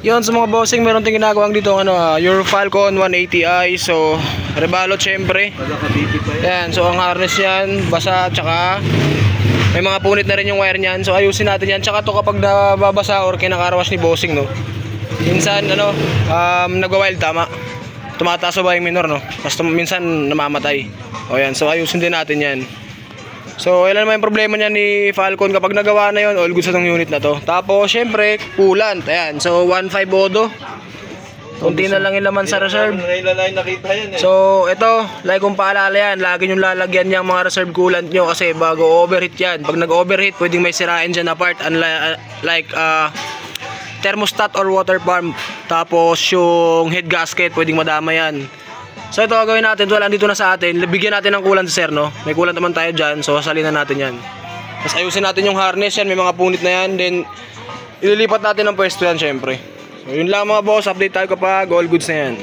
Yun sa mga bossing, meron tayong ginagawang dito your Falcon 180i. So rebalot syempre. Yan, so ang harness yan basa, tsaka may mga punit na rin yung wire niyan. So ayusin natin yan. Tsaka to kapag nababasa or kinakarawas ni bossing, no, minsan nagwa-wild, tama, tumataas ba yung minor, no, basta minsan namamatay. O yan, so ayusin din natin yan. So ilan naman yung problema niya ni Falcon kapag nagawa na yon, all good sa tong unit na to. Tapos syempre coolant, ayan, so 1.5 odo, kunti na lang yung laman sa reserve. So ito, like kung paalala yan, lagi nyo lalagyan yung mga reserve coolant nyo kasi bago overheat yan. Pag nag-overheat, pwedeng may sirain dyan na part, like thermostat or water pump. Tapos yung head gasket, pwedeng madama yan. So ito gagawin natin, wala dito na sa atin, bigyan natin ng coolant, sir, no? May coolant naman tayo dyan, so salina natin yan. Tapos ayusin natin yung harness yan, may mga punit na yan. Then ililipat natin ng pwesto yan syempre. So yun lang mga boss, update tayo kapag all goods na yan.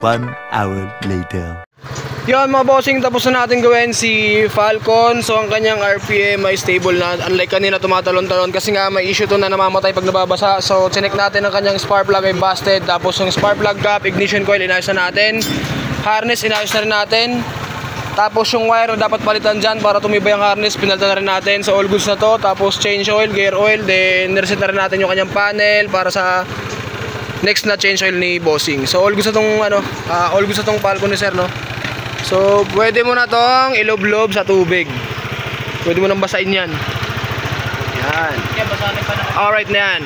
1 hour later. Yun mga bossing, tapos na natin gawin si Falcon. So ang kanyang RPM ay stable na, unlike kanina tumatalon-talon kasi nga may issue to na namamatay pag nababasa. So chinek natin ang kanyang spark plug ay busted. Tapos yung spark plug cap, ignition coil, inayos na natin. Harness, inayos na rin natin. Tapos yung wire na dapat palitan dyan para tumibay ang harness, pinalitan na rin natin. So all goods na to. Tapos change oil, gear oil, then reset na rin natin yung kanyang panel para sa next na change oil ni bossing. So all goods na tong all goods na tong Falcon ni sir, no. So pwede mo na tong ilob-lob sa tubig. Pwede mo nang basain yan. Yan. Alright na yan.